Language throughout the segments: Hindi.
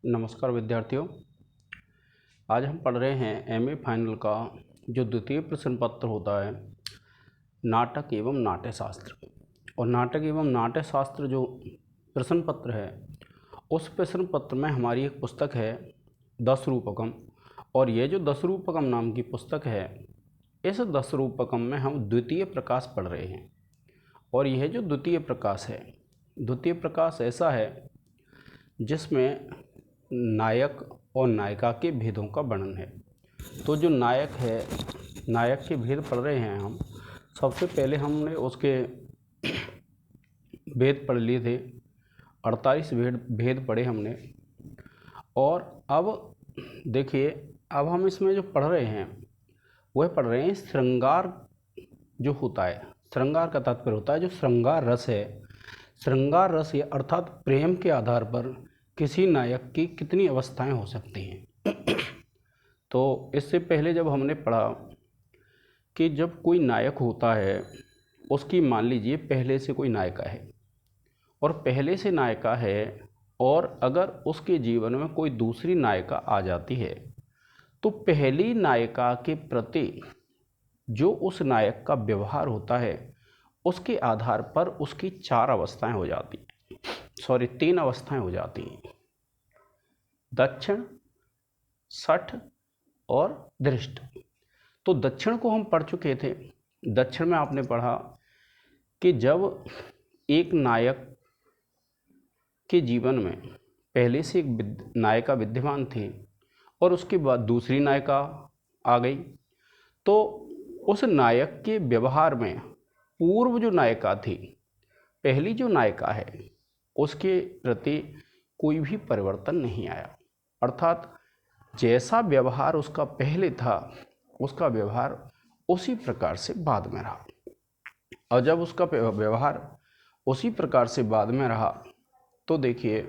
नमस्कार विद्यार्थियों। आज हम पढ़ रहे हैं एमए फाइनल का जो द्वितीय प्रश्न पत्र होता है नाटक एवं नाट्यशास्त्र। और नाटक एवं नाट्यशास्त्र जो प्रश्न पत्र है उस प्रश्न पत्र में हमारी एक पुस्तक है 10 रूपकम। और ये जो 10 रूपकम नाम की पुस्तक है, इस 10 रूपकम में हम द्वितीय प्रकाश पढ़ रहे हैं। और यह जो द्वितीय प्रकाश है, द्वितीय प्रकाश ऐसा है जिसमें नायक और नायिका के भेदों का वर्णन है। तो जो नायक है, नायक के भेद पढ़ रहे हैं हम। सबसे पहले हमने उसके भेद पढ़ लिए थे, 48 भेद पढ़े हमने। और अब देखिए, अब हम इसमें जो पढ़ रहे हैं वह पढ़ रहे हैं श्रृंगार जो होता है। श्रृंगार का तात्पर्य होता है जो श्रृंगार रस है। श्रृंगार रस या अर्थात प्रेम के आधार पर किसी नायक की कितनी अवस्थाएं हो सकती हैं। तो इससे पहले जब हमने पढ़ा कि जब कोई नायक होता है, उसकी मान लीजिए पहले से कोई नायिका है, और पहले से नायिका है और अगर उसके जीवन में कोई दूसरी नायिका आ जाती है तो पहली नायिका के प्रति जो उस नायक का व्यवहार होता है उसके आधार पर उसकी 4 अवस्थाएं हो जाती हैं, 3 अवस्थाएं हो जाती हैं, दक्षिण, सठ और दृष्ट। तो दक्षिण को हम पढ़ चुके थे। दक्षिण में आपने पढ़ा कि जब एक नायक के जीवन में पहले से एक नायिका विद्यमान थी और उसके बाद दूसरी नायिका आ गई, तो उस नायक के व्यवहार में पूर्व जो नायिका थी, पहली जो नायिका है, उसके प्रति कोई भी परिवर्तन नहीं आया। अर्थात जैसा व्यवहार उसका पहले था, उसका व्यवहार उसी प्रकार से बाद में रहा। और जब उसका व्यवहार उसी प्रकार से बाद में रहा तो देखिए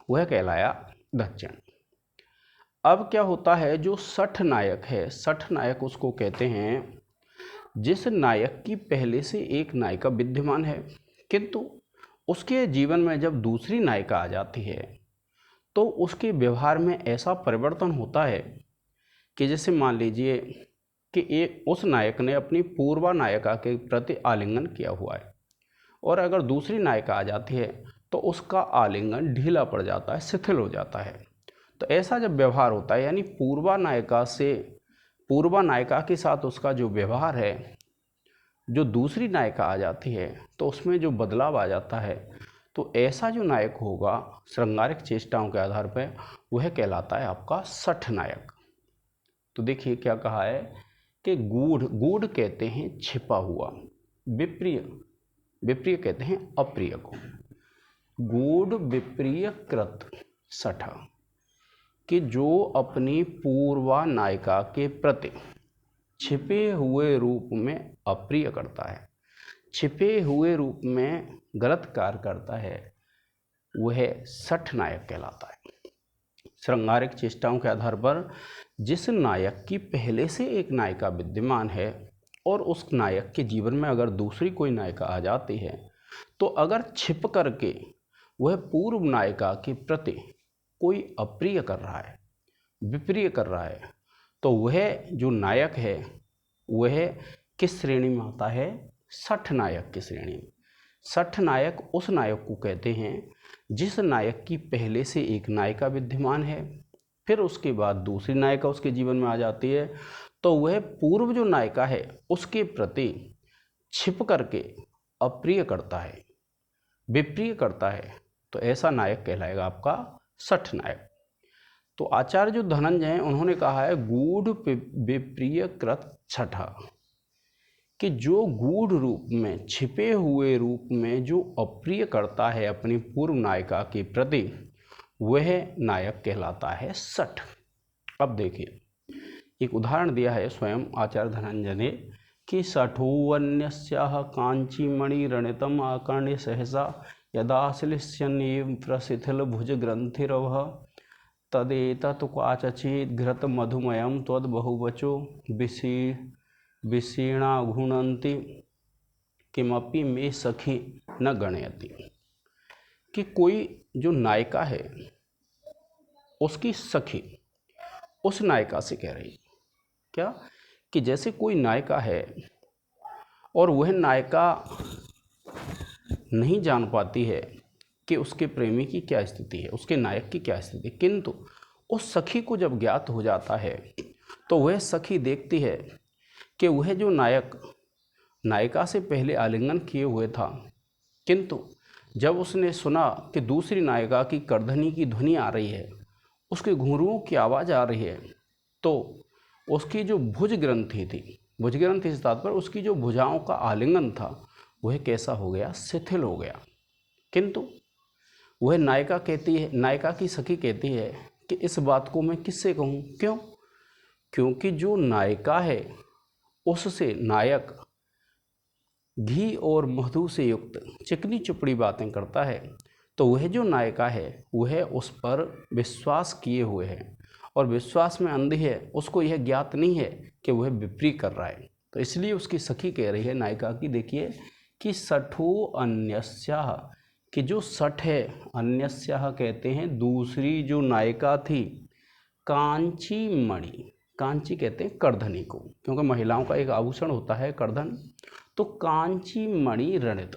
वह कहलाया दक्षिण। अब क्या होता है, जो सठ नायक है, सठ नायक उसको कहते हैं जिस नायक की पहले से एक नायिका विद्यमान है, किंतु उसके जीवन में जब दूसरी नायिका आ जाती है तो उसके व्यवहार में ऐसा परिवर्तन होता है कि जैसे मान लीजिए कि उस नायक ने अपनी पूर्वा नायिका के प्रति आलिंगन किया हुआ है, और अगर दूसरी नायिका आ जाती है तो उसका आलिंगन ढीला पड़ जाता है, शिथिल हो जाता है। तो ऐसा जब व्यवहार होता है, यानी पूर्वा नायिका के साथ उसका जो व्यवहार है, जो दूसरी नायिका आ जाती है तो उसमें जो बदलाव आ जाता है, तो ऐसा जो नायक होगा श्रृंगारिक चेष्टाओं के आधार पर, वह कहलाता है आपका सठ नायक। तो देखिए क्या कहा है कि गूढ़ कहते हैं छिपा हुआ, विप्रिय कहते हैं अप्रिय को। गूढ़ विप्रिय कृत सठ, कि जो अपनी पूर्वा नायिका के प्रति छिपे हुए रूप में अप्रिय करता है, छिपे हुए रूप में गलत कार्य करता है, वह सठ नायक कहलाता है। श्रृंगारिक चेष्टाओं के आधार पर जिस नायक की पहले से एक नायिका विद्यमान है और उस नायक के जीवन में अगर दूसरी कोई नायिका आ जाती है, तो अगर छिप करके वह पूर्व नायिका के प्रति कोई अप्रिय कर रहा है, विप्रिय कर रहा है, तो वह जो नायक है वह किस श्रेणी में आता है? सठ नायक की श्रेणी में। सठ नायक उस नायक को कहते हैं जिस नायक की पहले से एक नायिका विद्यमान है, फिर उसके बाद दूसरी नायिका उसके जीवन में आ जाती है, तो वह पूर्व जो नायिका है उसके प्रति छिप करके अप्रिय करता है, विप्रिय करता है, तो ऐसा नायक कहलाएगा आपका सठ नायक। तो आचार्य जो धनंजय हैं उन्होंने कहा है गूढ़ विप्रिय कृत छठा, कि जो गूढ़ रूप में, छिपे हुए रूप में जो अप्रिय करता है अपनी पूर्व नायिका के प्रति, वह नायक कहलाता है सठ। अब देखिए एक उदाहरण दिया है स्वयं आचार्य धनंजय ने कि सठोवन्यस्याः कांचीमणि रणितम आकर्ण्य सहसा यदाश्लिष्यन्येव प्रशिथिल भुज ग्रंथिरवः तदेतत् क्वाचचित् घृत मधुमयं त्वद्बहुवचो विषीणा घुणन्ति किमपि मे सखी न गणयति। कि कोई जो नायिका है उसकी सखी उस नायिका से कह रही है क्या, कि जैसे कोई नायिका है और वह नायिका नहीं जान पाती है कि उसके प्रेमी की क्या स्थिति है, उसके नायक की क्या स्थिति, किंतु उस सखी को जब ज्ञात हो जाता है तो वह सखी देखती है कि वह जो नायक नायिका से पहले आलिंगन किए हुए था, किंतु जब उसने सुना कि दूसरी नायिका की करधनी की ध्वनि आ रही है, उसके घुंघरुओं की आवाज़ आ रही है, तो उसकी जो भुज ग्रंथि थी, भुज ग्रंथि से तात्पर्य उसकी जो भुजाओं का आलिंगन था वह कैसा हो गया, शिथिल हो गया। किंतु वह नायिका कहती है, नायिका की सखी कहती है कि इस बात को मैं किससे कहूँ, क्यों, क्योंकि जो नायिका है उससे नायक घी और मधु से युक्त चिकनी चुपड़ी बातें करता है, तो वह जो नायिका है वह उस पर विश्वास किए हुए है और विश्वास में अंधी है, उसको यह ज्ञात नहीं है कि वह विपरीत कर रहा है। तो इसलिए उसकी सखी कह रही है नायिका की, देखिए कि सठो अन्यस्याः, कि जो सठ है, अन्यस्याः कहते हैं दूसरी जो नायिका थी, कांची मणि, कांची कहते हैं करधनी को, क्योंकि महिलाओं का एक आभूषण होता है करधन, तो कांची मणि रणित,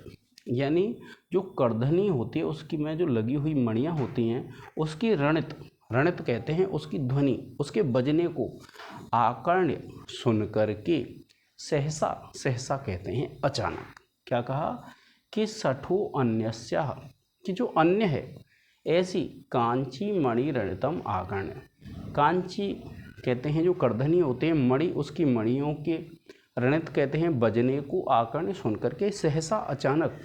यानी जो करधनी होती है उसकी में जो लगी हुई मणियाँ होती हैं उसकी रणित, रणित कहते हैं उसकी ध्वनि, उसके बजने को आकर्ण्य सुन करके सहसा, सहसा कहते हैं अचानक, क्या कहा कि सठो अन्यस्याः, कि जो अन्य है ऐसी कांची मणि रणितम आकर्ण्य, कांची कहते हैं जो करधनी होते हैं, मणि उसकी मणियों के, रणित कहते हैं बजने को, आकर्ण्य सुन करके सहसा अचानक,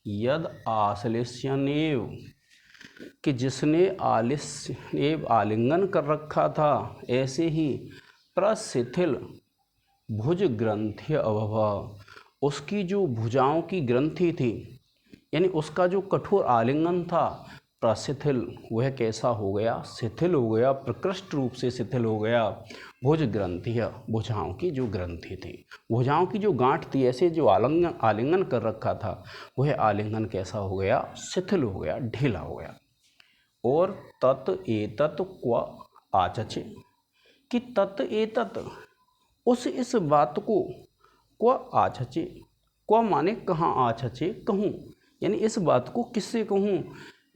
यद आश्लेष्यनेव, कि जिसने आलिंगन कर रखा था, ऐसे ही प्रशिथिल भुज ग्रंथि अभव, उसकी जो भुजाओं की ग्रंथि थी, यानी उसका जो कठोर आलिंगन था, प्रशिथिल, वह कैसा हो गया, शिथिल हो गया, प्रकृष्ट रूप से शिथिल हो गया। भुज ग्रंथि, भुजाओं की जो ग्रंथि थी, भुजाओं की जो गांठ थी, ऐसे जो आलिंगन कर रखा था, वह आलिंगन कैसा हो गया, शिथिल हो गया, ढीला हो गया। और तत् एतत् क्व आचचे, कि तत् एतत्, उस इस बात को, क्व आचचे, क्व माने कहाँ, आचचे कहूँ, यानी इस बात को किससे कहूँ,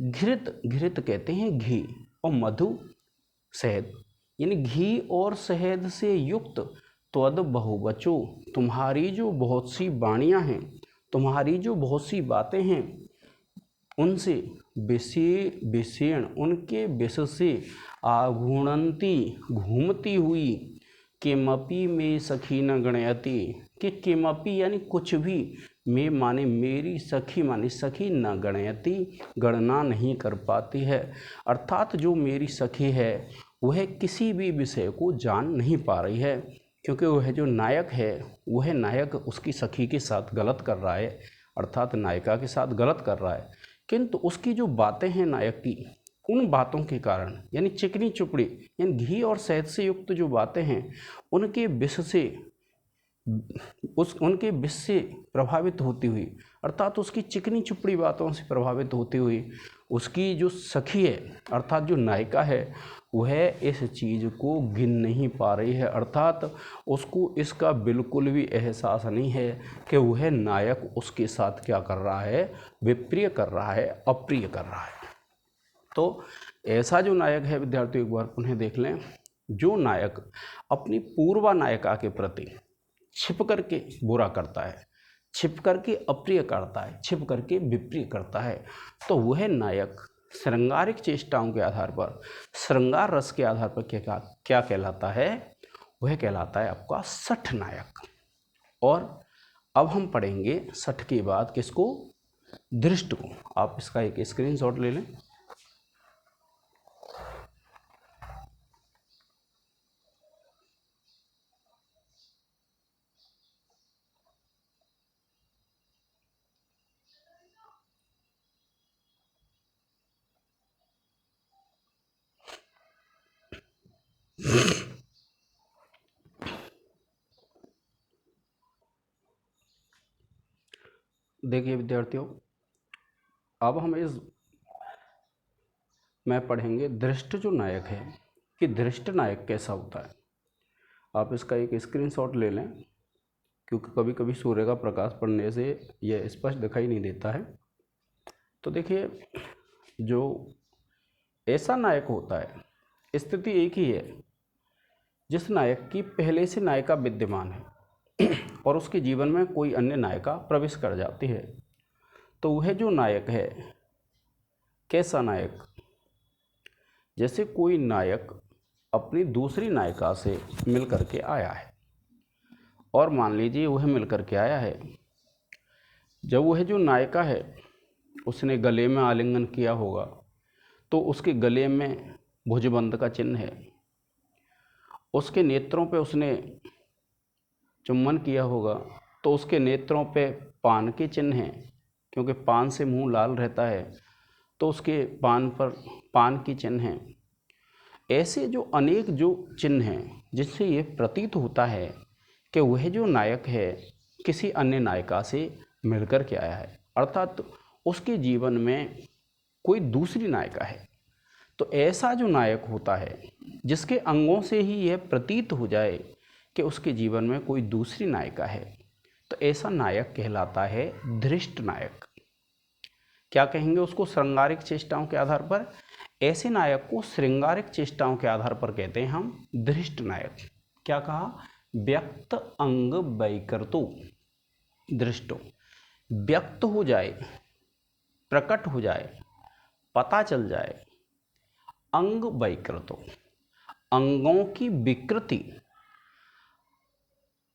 घृत, घृत कहते हैं घी, और मधु शहद, यानी घी और शहद से युक्त, त्वद बहुवचो, तुम्हारी जो बहुत सी वाणियाँ हैं, तुम्हारी जो बहुत सी बातें हैं, उनसे विषेण, उनके विष से आघूणंती, घूमती हुई, किमपि में सखी न गणयति, कि किमपि यानी कुछ भी, में माने मेरी, सखी माने सखी, न गणयति गणना नहीं कर पाती है, अर्थात जो मेरी सखी है वह किसी भी विषय को जान नहीं पा रही है, क्योंकि वह जो नायक है वह नायक उसकी सखी के साथ गलत कर रहा है, अर्थात नायिका के साथ गलत कर रहा है, किंतु उसकी जो बातें हैं नायक की, उन बातों के कारण, यानी चिकनी चुपड़ी, यानी घी और शहद से युक्त जो बातें हैं, उनके विष से, उनके विष से प्रभावित होती हुई, अर्थात उसकी चिकनी चुपड़ी बातों से प्रभावित होती हुई, उसकी जो सखी है अर्थात जो नायिका है वह इस चीज़ को गिन नहीं पा रही है, अर्थात उसको इसका बिल्कुल भी एहसास नहीं है कि वह नायक उसके साथ क्या कर रहा है, विप्रिय कर रहा है, अप्रिय कर रहा है। तो ऐसा जो नायक है विद्यार्थियों, एक बार पुनः देख लें, जो नायक अपनी पूर्वा नायिका के प्रति छिप करके बुरा करता है, छिप करके अप्रिय करता है, छिप करके विप्रिय करता है, तो वह नायक श्रृंगारिक चेष्टाओं के आधार पर, श्रृंगार रस के आधार पर क्या कहलाता है, वह कहलाता है आपका सठ नायक। और अब हम पढ़ेंगे सठ के बाद किसको, दृष्ट को। आप इसका एक स्क्रीनशॉट ले लें। देखिए विद्यार्थियों, अब हम इस में पढ़ेंगे दृष्ट जो नायक है कि दृष्ट नायक कैसा होता है। आप इसका एक स्क्रीनशॉट ले लें, क्योंकि कभी कभी सूर्य का प्रकाश पड़ने से यह स्पष्ट दिखाई नहीं देता है। तो देखिए, जो ऐसा नायक होता है, स्थिति एक ही है, जिस नायक की पहले से नायिका विद्यमान है और उसके जीवन में कोई अन्य नायिका प्रवेश कर जाती है, तो वह जो नायक है, कैसा नायक, जैसे कोई नायक अपनी दूसरी नायिका से मिल करके आया है, और मान लीजिए वह मिल करके आया है, जब वह जो नायिका है उसने गले में आलिंगन किया होगा, तो उसके गले में भुजबंध का चिन्ह है, उसके नेत्रों पे उसने चुम्बन किया होगा तो उसके नेत्रों पे पान के चिन्ह हैं, क्योंकि पान से मुंह लाल रहता है, तो उसके पान पर पान के चिन्ह हैं। ऐसे जो अनेक जो चिन्ह हैं जिससे ये प्रतीत होता है कि वह जो नायक है किसी अन्य नायिका से मिलकर के आया है, अर्थात उसके जीवन में कोई दूसरी नायिका है। तो ऐसा जो नायक होता है जिसके अंगों से ही यह प्रतीत हो जाए कि उसके जीवन में कोई दूसरी नायिका है, तो ऐसा नायक कहलाता है धृष्ट नायक। क्या कहेंगे उसको? श्रृंगारिक चेष्टाओं के आधार पर। ऐसे नायक को श्रृंगारिक चेष्टाओं के आधार पर कहते हैं हम धृष्ट नायक। क्या कहा? व्यक्त अंग वैकृतो दृष्टो, व्यक्त हो जाए, प्रकट हो जाए, पता चल जाए, अंग वैकृतो, अंगों की विकृति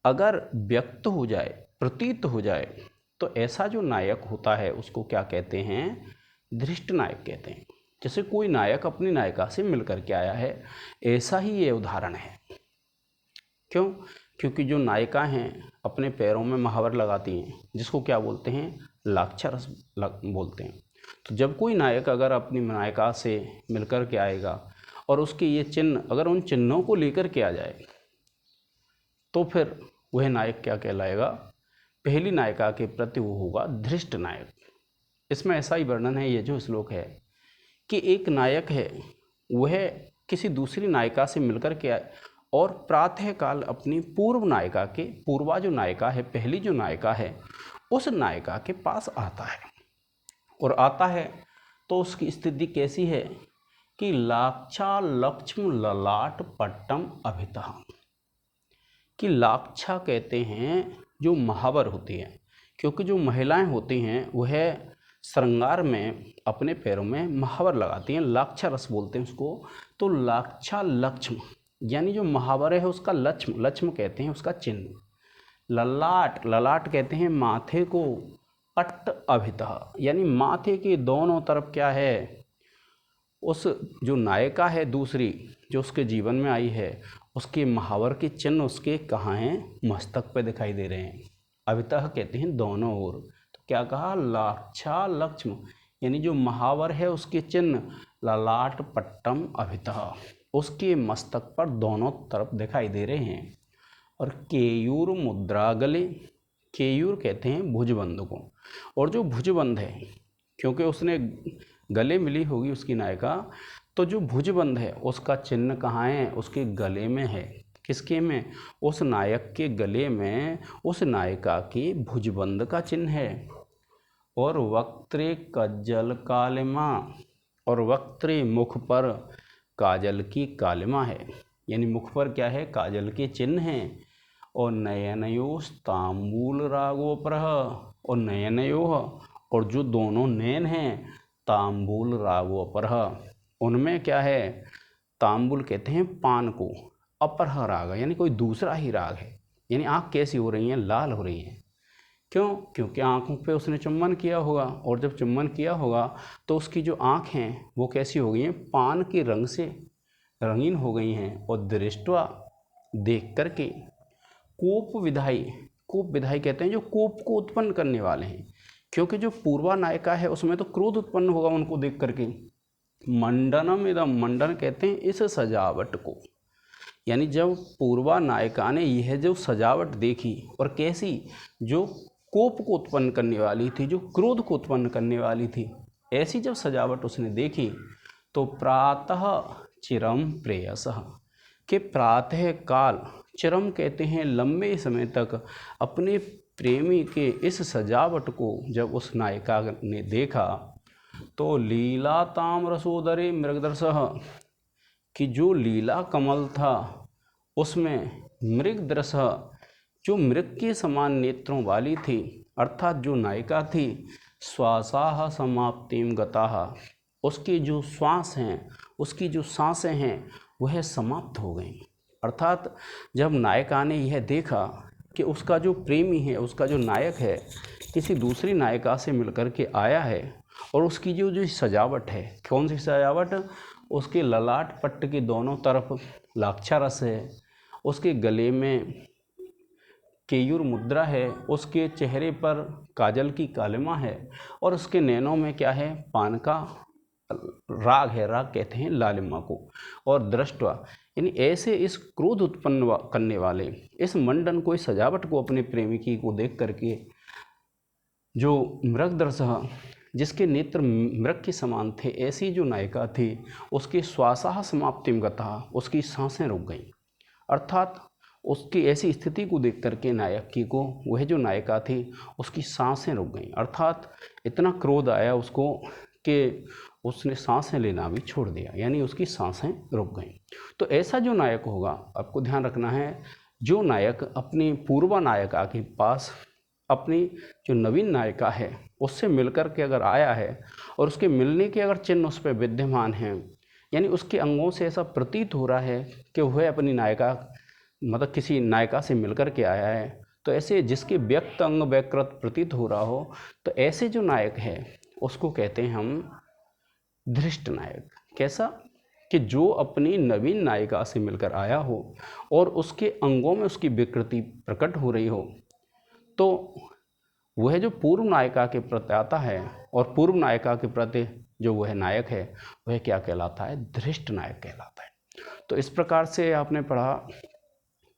अगर व्यक्त हो जाए, प्रतीत हो जाए, तो ऐसा जो नायक होता है उसको क्या कहते हैं? धृष्ट नायक कहते हैं। जैसे कोई नायक अपनी नायिका से मिलकर के आया है, ऐसा ही ये उदाहरण है। क्यों? क्योंकि जो नायिका हैं अपने पैरों में महावर लगाती हैं, जिसको क्या बोलते हैं? लाक्षारस बोलते हैं। तो जब कोई नायक अगर अपनी नायिका से मिलकर के आएगा और उसके ये चिन्ह अगर उन चिन्हों को लेकर के आ जाए, तो फिर वह नायक क्या कहलाएगा? पहली नायिका के प्रति वो होगा धृष्ट नायक। इसमें ऐसा ही वर्णन है, ये जो श्लोक है, कि एक नायक है वह किसी दूसरी नायिका से मिलकर के आए और प्रातःकाल अपनी पूर्व नायिका के, पूर्वा जो नायिका है, पहली जो नायिका है, उस नायिका के पास आता है। और आता है तो उसकी स्थिति कैसी है कि लाक्षा लक्ष्म ललाट पट्टम अभितः, कि लाक्षा कहते हैं जो महावर होती है, क्योंकि जो महिलाएं होती हैं वह श्रृंगार में अपने पैरों में महावर लगाती हैं, लाक्षा रस बोलते हैं उसको। तो लाक्षा लक्ष्म यानी जो महावर है उसका लक्ष्म, लक्ष्म कहते हैं उसका चिन्ह। ललाट, ललाट कहते हैं माथे को। पट्ट अभितः यानी माथे के दोनों तरफ क्या है? उस जो नायिका है दूसरी जो उसके जीवन में आई है, उसके महावर के चिन्ह उसके कहाँ हैं? मस्तक पे दिखाई दे रहे हैं। अभितः कहते हैं दोनों ओर। तो क्या कहा? लाक्षा लक्ष्म यानी जो महावर है उसके चिन्ह ललाट पट्टम अभितः, उसके मस्तक पर दोनों तरफ दिखाई दे रहे हैं। और केयूर मुद्रा गले, केयूर कहते हैं भुजबंध को। और जो भुजबंध है, क्योंकि उसने गले मिली होगी उसकी नायिका, तो जो भुजबंध है उसका चिन्ह कहाँ है? उसके गले में है। किसके में? उस नायक के गले में उस नायिका के भुजबंध का चिन्ह है। और वक्त्रे कज्जल कालिमा, और वक्त्रे मुख पर काजल की कालिमा है, यानी मुख पर क्या है? काजल के चिन्ह हैं। और नयनयोः तांबूल रागोपरः, और नयनयोः और जो दोनों नयन हैं तांबूल रागोपरः, उनमें क्या है? तांबुल कहते हैं पान को, अपरः राग यानी कोई दूसरा ही राग है। यानी आँख कैसी हो रही हैं? लाल हो रही हैं। क्यों? क्योंकि आँखों पे उसने चुम्बन किया होगा, और जब चुम्बन किया होगा तो उसकी जो आँख हैं वो कैसी हो गई हैं? पान के रंग से रंगीन हो गई हैं। और दृष्टवा देख करके, कोप विधाई, कोप विधाई कहते हैं जो कोप को उत्पन्न करने वाले हैं, क्योंकि जो पूर्वा नायिका है उसमें तो क्रोध उत्पन्न होगा उनको देख करके। मंडनम इदम, मंडन कहते हैं इस सजावट को, यानी जब पूर्वा नायिका ने यह जो सजावट देखी, और कैसी? जो कोप को उत्पन्न करने वाली थी, जो क्रोध को उत्पन्न करने वाली थी, ऐसी जब सजावट उसने देखी तो प्रातः चिरम प्रेयसः, कि प्रातः काल, चिरम कहते हैं लंबे समय तक, अपने प्रेमी के इस सजावट को जब उस नायिका ने देखा तो लीला ताम्रसोदरे मृगदर्शः, कि जो लीला कमल था उसमें मृगदर्श, जो मृग के समान नेत्रों वाली थी, अर्थात जो नायिका थी, श्वासाह समाप्तिम गताः, उसकी जो श्वास हैं, उसकी जो सांसें हैं वह समाप्त हो गईं। अर्थात जब नायिका ने यह देखा कि उसका जो प्रेमी है, उसका जो नायक है, किसी दूसरी नायिका से मिलकर के आया है, और उसकी जो जो सजावट है, कौन सी सजावट, उसके ललाट पट्ट के दोनों तरफ लाक्षारस है, उसके गले में केयूर मुद्रा है, उसके चेहरे पर काजल की कालिमा है, और उसके नैनों में क्या है, पान का राग है, राग कहते हैं लालिमा को। और दृष्टवा, यानी ऐसे इस क्रोध उत्पन्न करने वाले इस मंडन को, इस सजावट को अपने प्रेमिकी को देख करके जो मृगदर्श, जिसके नेत्र मृग के समान थे, ऐसी जो नायिका थी, उसकी श्वासाह समाप्तिम गतः, उसकी सांसें रुक गईं। अर्थात उसकी ऐसी स्थिति को देख करके नायक की को, वह जो नायिका थी, उसकी सांसें रुक गईं। अर्थात इतना क्रोध आया उसको कि उसने सांसें लेना भी छोड़ दिया, यानी उसकी सांसें रुक गईं। तो ऐसा जो नायक होगा, आपको ध्यान रखना है, जो नायक अपनी पूर्वा नायिका के पास अपनी जो नवीन नायिका है उससे मिलकर के अगर आया है, और उसके मिलने के अगर चिन्ह उस पर विद्यमान हैं, यानी उसके अंगों से ऐसा प्रतीत हो रहा है कि वह अपनी नायिका, मतलब किसी नायिका से मिलकर के आया है, तो ऐसे जिसके व्यक्त अंग व्यकृत प्रतीत हो रहा हो, तो ऐसे जो नायक है उसको कहते हैं हम धृष्ट नायक। कैसा, कि जो अपनी नवीन नायिका से मिलकर आया हो और उसके अंगों में उसकी विकृति प्रकट हो रही हो, तो वह जो पूर्व नायिका के प्रति आता है, और पूर्व नायिका के प्रति जो वह नायक है, वह क्या कहलाता है, धृष्ट नायक कहलाता है। तो इस प्रकार से आपने पढ़ा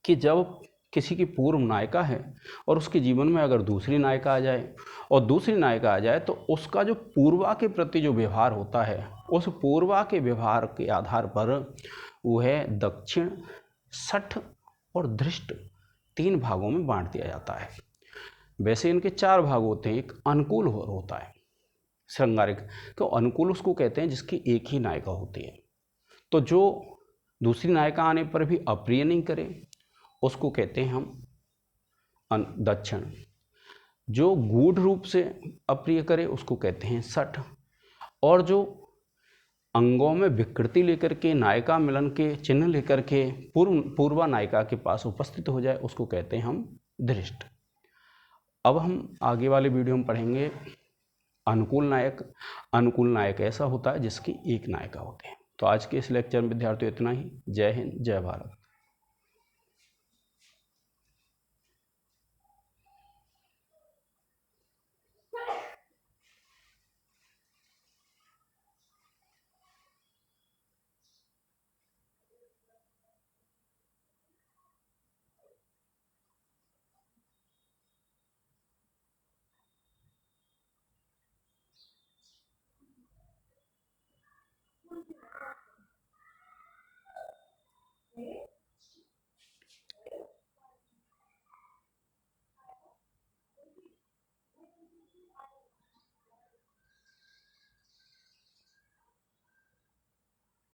कि जब किसी की पूर्व नायिका है और उसके जीवन में अगर दूसरी नायिका आ जाए, और दूसरी नायिका आ जाए, तो उसका जो पूर्वा के प्रति जो व्यवहार होता है, उस पूर्वा के व्यवहार के आधार पर वह दक्षिण, सठ और धृष्ट 3 भागों में बांट दिया जाता है। वैसे इनके 4 भाग होते हैं। एक अनुकूल होता है श्रृंगारिक, तो अनुकूल उसको कहते हैं जिसकी एक ही नायिका होती है, तो जो दूसरी नायिका आने पर भी अप्रिय नहीं करे उसको कहते हैं हम दक्षिण। जो गूढ़ रूप से अप्रिय करे उसको कहते हैं सठ, और जो अंगों में विकृति लेकर के, नायिका मिलन के चिन्ह लेकर के पूर्वा नायिका के पास उपस्थित हो जाए, उसको कहते हैं हम धृष्ट। अब हम आगे वाले वीडियो में पढ़ेंगे अनुकूल नायक। अनुकूल नायक ऐसा होता है जिसकी एक नायिका होती है। तो आज के इस लेक्चर में विद्यार्थियों इतना ही। जय हिंद, जय भारत।